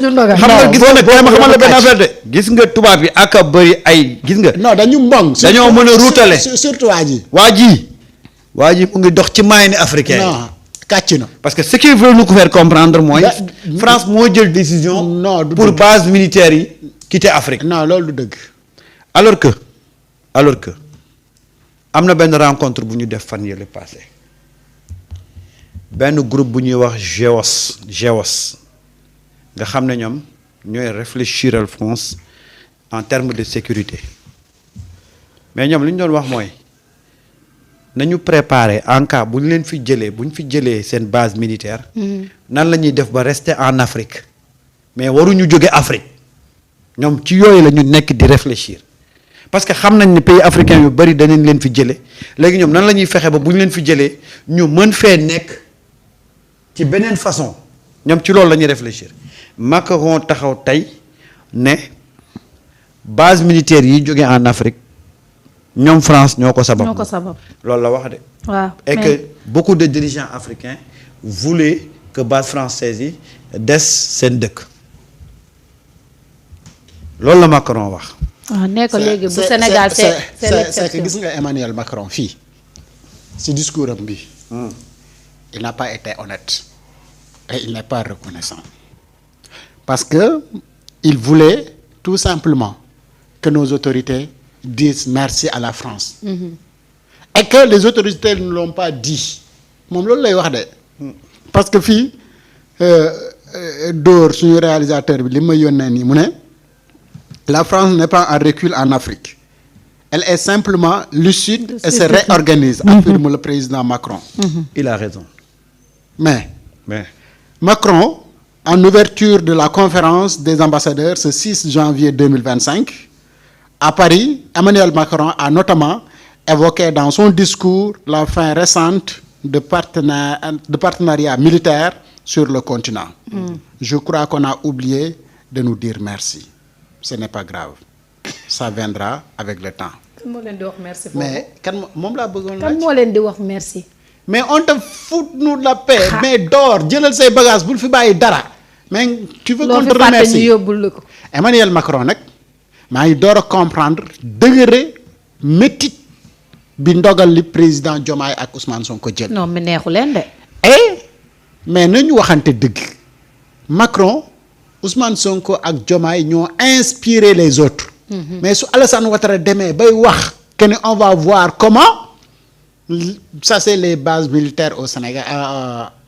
xam nga gis nga nag tey ma xamal la benn affaire de. gis nga tubaab yi ak a bëri ay gis nga. non dañu mbong. dañoo mën a ruutale surtout waa ji mu ngi dox ci maay ni africain. non kàcc na. parce que ce qu'il veut nous faire comprendre mooy. France moo jël décision. non du pour base militaire yi quitter Afrique. non loolu du dëgg. alors que am na benn rencontre bu ñu def fan yële passé benn groupe bu ñuy wax GEOS nga xam ne ñoom ñooy réfléchiral France en termes de sécurité mais ñoom li ñu doon wax mooy nañu préparer en cas bu ñu leen fi jëlee bu ñu fi jëlee seen base militaire. nan la ñuy def ba rester en Afrique mais waruñu jóge Afrique ñoom ci yooyu la ñu nekk di réfléchir. parce que xam nañ ne pays africain yu bëri danañ leen fi jëlee léegi ñoom nan la ñuy fexe ba bu ñu leen fi jëlee ñu mën fee nekk ci beneen façon ñoom ci loolu la ñuy réfléchir Macron taxaw tey ne base militaire yi jógee en Afrique ñoom France ñoo ko sabab. loolu la wax de. waaw et que beaucoup de dirigeants africains voulaient que base française yi des seen dëkk loolu la Macron wax. waaw nekk léegi bu Sénégal c'est que gis nga Emmanuel Macron fii ci discours am bi il n'a pas été honnête et il n'est pas reconnaissant parce que il voulait tout simplement que nos autorités disent merci à la France et que les autorités ne l'ont pas dit moom loolu lay wax de parce que fii Dóor suñu réalisateur bi li ma yónnee nii mu ne la France n'est pas en recul en Afrique. Elle est simplement lucide et se réorganise, affirme le président Macron. Il a raison. Mais Macron, en ouverture de la conférence des ambassadeurs ce 6 janvier 2025, à Paris, Emmanuel Macron a notamment évoqué dans son discours la fin récente de partenariat militaire sur le continent. Je crois qu'on a oublié de nous dire merci. Ce n'est pas grave ça viendra avec le temps. kan moo leen di wax merci. mais kan moom laa bëggoon laaj. kan moo leen di wax merci. mais on te fout nous la paix. mais door jëlal say bagages bul fi bàyyi dara. mais tu veux qu'on te remercie ñu yóbbul la ko. Emmanuel Macron nag maa ngi door a comprendre degré métit bi ndogal li président Diomaye ak Ousmane Sonko jël. non mais neexu leen de. mais nañu waxante dëgg Macron. Ousmane Sonko ak Diomaye ñoo inspiré les autres. mais su Alassane Ouattara demee bay wax que ne on va voir comment ça c'est les bases militaires au Sénégal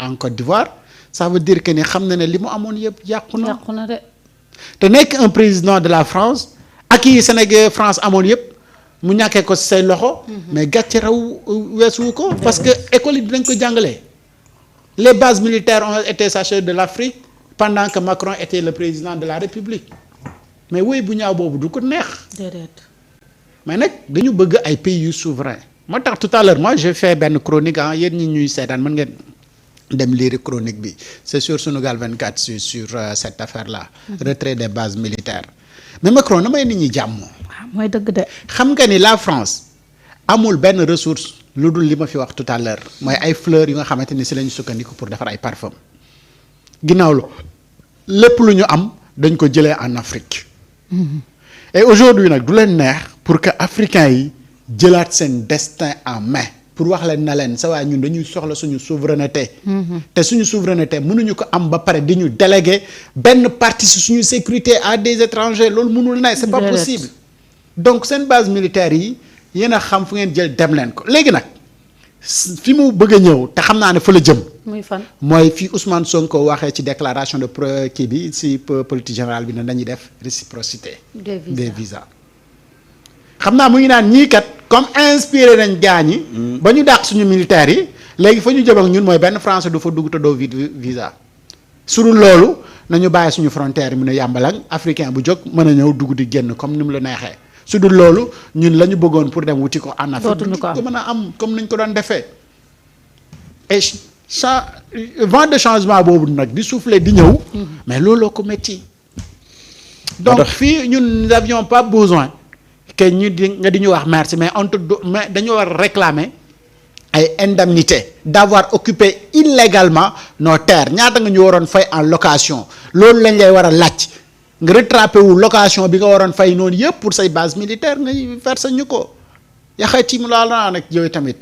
en Côte d'Ivoire ça veut dire que ni xam na ne li mu amoon yëpp yàqu na de. te nekk un président de la France ak yi Sénégal France amoon yëpp mu ñàkkee ko say loxo. mais gàcce raw weesuwu ko. parce que école yi dinañ ko jàngale. les bases militaires ont été sachez de l'Afrique. pendant que Macron était le président de la République mais woy bu ñaaw boobu du ko neex. déedéet. mais nag dañu bëgg ay pays yu souverain moo tax tout à l'heure moi j'ai fait benn chronique yéen ñi ñuy seetaan mën ngeen dem lire chronique bi c'est sur Sunugal 24 sur cette affaire là. retrait des bases militaires mais Macron na may nit ñi jàmm. waaw mooy dëgg de. xam nga ni la France amul benn ressource lu dul li ma fi wax tout à l'heure mooy ay fleurs yu nga xamante ni si la ñu sukkandiku pour defar ay parfum ginnaaw la lépp lu ñu am dañ ko jëlee en Afrique. et aujourd'hui nag du leen neex pour que africains yi jëlaat seen destin en main pour wax leen na leen sa waay ñun dañuy soxla suñu souveraineté. te suñu souveraineté mënuñu ko am ba pare di ñu déléguer benn partie si suñu sécurité à des étrangers loolu mënul ne c'est pas possible. donc seen base militaire yi yéen a xam fu ngeen jël dem leen ko léegi nag fi mu bëgg a ñëw te xam naa ne fa la jëm. muy fan mooy fi Ousmane Sonko waxee ci déclaration de kii bi ci politique générale bi ne dañuy def réciprocité des visas xam naa mu ngi naan ñii kat comme inspiré nañ gaañi ba ñu dàq suñu militaires yi léegi fa ñu jëm ak ñun mooy benn français du fa dugg te doo visa su dul loolu nañu bàyyi suñu frontière yi mu ne yàmbalang africain bu jóg mën a ñëw dugg di génn comme ni mu la neexee su dul loolu ñun la ñu bëggoon pour dem wuti ko en Afrique du ko mën a am comme nañ ko doon defee et vent de changement boobu nag di souffler di ñëw mais looloo ko métti donc fii ñun nous n'avions pas besoin que ñu di nga di ñu wax merci mais on te mais dañu war réclamer ay indemnité d'avoir occupé illégalement nos terres ñaata nga ñu waroon fay en location loolu lañ lay war a laaj nga rattrapé wu location bi nga waroon fay noonu yëpp pour say base militaire nga verser ñu ko yaxati mu laa naa nag yooyu tamit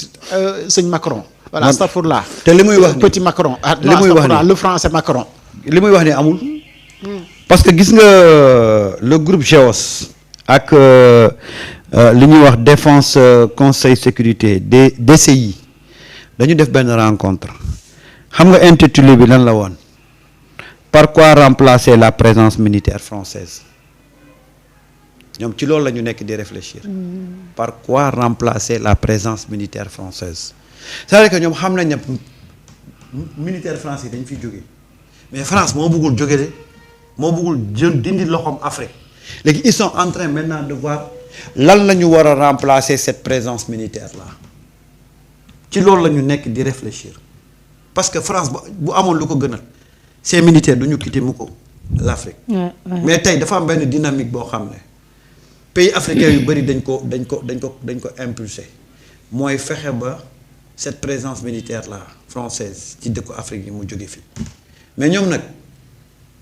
sëñ Macron. voilà astafurlah. te li muy wax ni petit Macron. li muy wax ni le français Macron. li muy wax ni amul. parce que gis nga le groupe GEOS ak li ñuy wax défense conseil sécurité DCI dañu def benn rencontre xam nga intitulé bi lan la woon par quoi remplacer la présence militaire française ñoom ci loolu la ñu nekk di réfléchir par quoi remplacer la présence militaire française c'est-à-dire que ñoom xam nañ ne militaire français dañ fiy jóge mais France moo bëggul jóge de moo bëggul jël dindi loxoom Afrique léegi ils sont en train maintenant de voir lan la ñu war a remplacer cette présence militaire là ci loolu la ñu nekk di réfléchir parce que France bu amoon lu ko gënal ces militaires du ñu quitter mu ko l'Afrique mais tey dafa am benn dynamique boo xam ne pays africains yu bëri dañ ko impulsé mooy fexe ba cette présence militaire là française ci dëkku Afrique yi mu jóge fii mais ñoom nag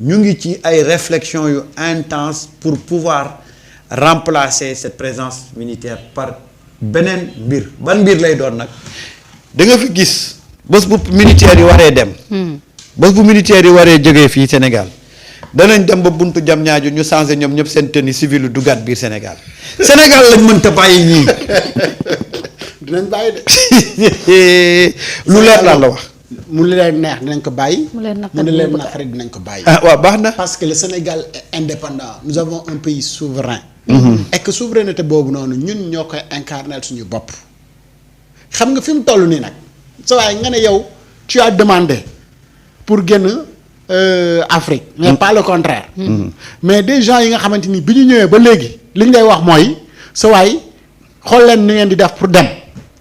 ñu ngi ci ay réflexions yu intenses pour pouvoir remplacer cette présence militaire par beneen mbir ban mbir lay doon nag da nga fi gis bés bu militaires yi waree dem bés bu militaires yi waree jógee fii Sénégal danañ dem ba buntu jam ñaaju ñu changé ñoom ñëpp seen tenue civile dugaat biir Sénégal Sénégal lañ mënta bàyyi ñii dinañ bàyyi de. lu leer laa la wax. mu leen neex dinañ ko bàyyi. mu leen naqari dinañ ko bàyyi. ah waaw baax na. parce que le Sénégal est indépendant nous avons un pays souverain. et que souveraineté boobu noonu ñun ñoo koy incarner suñu bopp. xam nga fi mu toll nii nag sa waaye nga ne yow tu as demandé pour génn Afrique. mais pas le contraire. mais des gens yi nga xamante ni bi ñu ñëwee ba léegi li ñu lay wax mooy sa waay xool leen ni ngeen di def pour dem.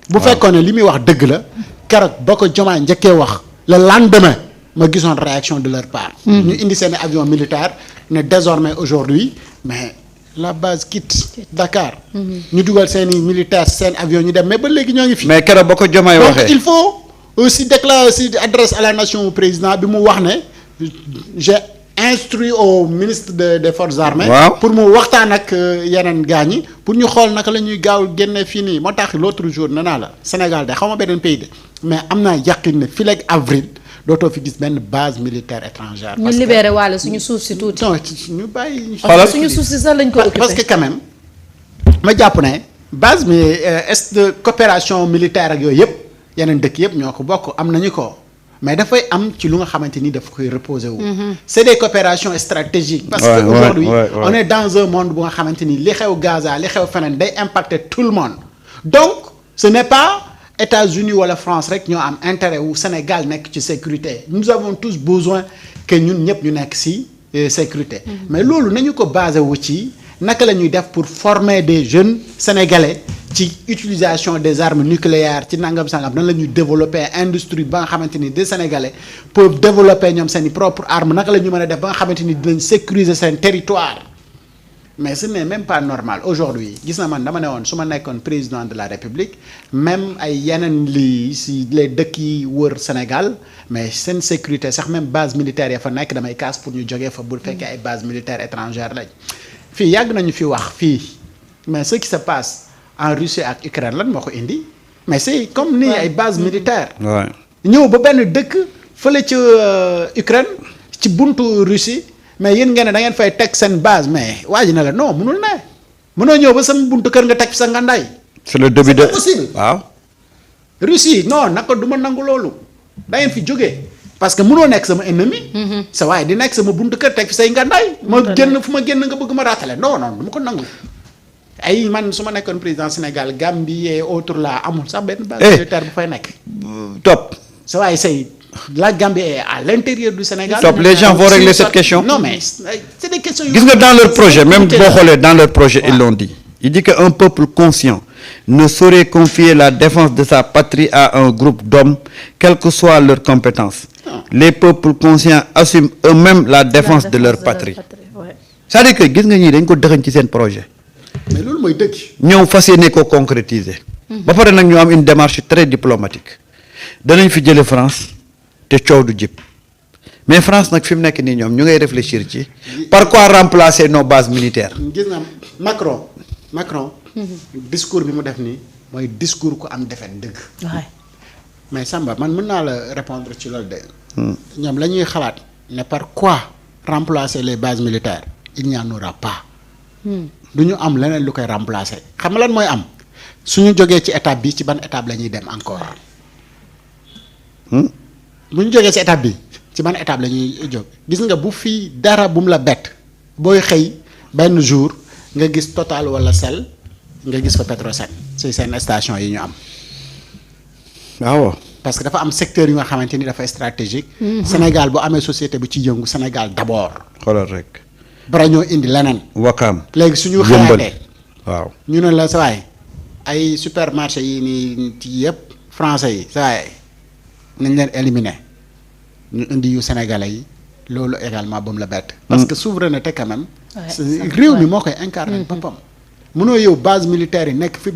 bu fekkoon ne li muy wax dëgg la. keroog ba ko Diomaye njëkkee wax le lendemain ma gisoon réaction de leur part. ñu indi seen avion militaire ne désormais aujourd'hui mais la base quitte Dakar. ñu dugal seen i militaire seen avion ñu dem mais ba léegi ñoo ngi fi. mais keroog ba ko Diomaye waxee donc il faut aussi déclarer aussi adresse à la nation au président bi mu wax ne j'ai instruit au ministre des forces armées. waaw pour mu waxtaan ak yeneen gaañ yi pour ñu xool naka la ñuy gaaw génne fii nii moo tax l'autre jour nee naa la Sénégal de xaw ma beneen pays de mais am naa yàqin ne fii ak avril dootoo fi gis benn base militaire étrangère. ñu libéré waale suñu suuf si tuuti. non ñu bàyyi. xoolal suñu suuf si sax lañ ko occupé parce que quand même ma jàpp ne base mi est de coopération militaire ak yooyu yëpp yeneen dëkk yëpp ñoo ko bokk am nañu ko. mais dafay am ci lu nga xamante ni daf koy reposer wu. c'est des coopérations stratégiques. parce que aujourd'hui on est dans un monde bu nga xamante ni li xew Gaza li xew feneen day impacter tout le monde. donc ce n'est pas États-Unis wala France rek ñoo am intérêt wu Sénégal nekk ci sécurité nous avons tous besoin que ñun ñëpp ñu nekk ci sécurité. mais loolu nañu ko basé wu ci naka la ñuy def pour former des jeunes sénégalais. ci utilisation des armes nucléaires ci nangam sangam nan la ñuy développer industrie ba nga xamante ni des Sénégalais peuvent développer ñoom seen i propre arme naka la ñu mën a def ba nga xamante ni dinañ sécuriser seen territoire mais ce n'est même pas normal aujourd'hui gis na man dama ne woon su ma nekkoon président de la République même ay yeneen lii si les dëkk yi wër Sénégal mais seen sécurité sax même base militaire ya fa nekk damay kaas pour ñu jógee fa bu fekkee ay base militaire étrangère lañ fii yàgg nañu fi wax fii mais ce qui se passe en Russie ak Ukraine lan moo ko indi mais c'est comme ni ay base militaire ñëw ba benn dëkk fële ci Ukraine ci buntu Russie mais yéen ngeen ne da ngeen fay teg seen base mais waa ji na la non mënul ne mënoo ñëw ba sama buntu kër nga teg fi sa ngandaay. c'est le début de possible waaw. Russie non naka du ma nangu loolu da ngeen fi jógee parce que mënoo nekk sama ennemi. sa waaye di nekk sama buntu kër teg fi say ngandaay. ma génn fu ma génn nga bëgg ma raatale non non du ma ko nangu. ay man su ma nekkoon président Sénégal Gambie et autres là amul sax benn base militaire bu fay nekk. top. sa waaye say la Gambie est à l'intérieur du Sénégal. top les gens vont régler cette question. non mais c'est des questions. gis nga dans leur projet même boo xoolee dans leur projet ils l'ont dit. il dit que un peuple conscient ne saurait confier la défense de sa patrie à un groupe d'hommes quelles que soient leurs compétences. les peuples conscients assument eux-mêmes la défense de leur patrie. c'est-à-dire que gis nga ñii dañ ko dëxañ ci seen projet. mais loolu mooy dëgg. ñëw fas yéene ko concrétiser. ba pare nag ñu am une démarche très diplomatique danañ fi jële France te coow du jib mais France nag fi mu nekk nii ñoom ñu ngay réfléchir ci par quoi remplacer nos bases militaires. gis nga Macron. discours bi mu def nii mooy discours ku am defet dëgg. mais Samba man mën naa la répondre ci loolu de. ñoom la ñuy xalaat ne par quoi remplacer les bases militaires il n'y en aura pas. du ñu am leneen lu koy remplacer xam nga lan mooy am suñu jógee ci étape bi ci ban étape la ñuy dem encore. bu ñu jógee ci étape bi ci ban étape la ñuy jóg gis nga bu fii dara bu mu la bett booy xëy benn jour nga gis Total wala Shell nga gis fa Petrosen ci seen station yi ñu am. waaw. parce que dafa am secteur yu nga xamante ni dafa stratégique. Sénégal bu amee société bu ci yëngu Sénégal d'abord. xoolal rek. bara ñoo indi leneen. Wakaam. léegi suñu xalaatee waaw. ñu ne la sa waay ay supermarché yi nii ci yëpp français yi sa waay nañ leen éliminer ñu indi yu sénégalais yi loolu également ba mu la bett. parce que souveraineté quand même. réew mi moo koy incarner boppam. mënoo yow base militaire yi nekk fépp di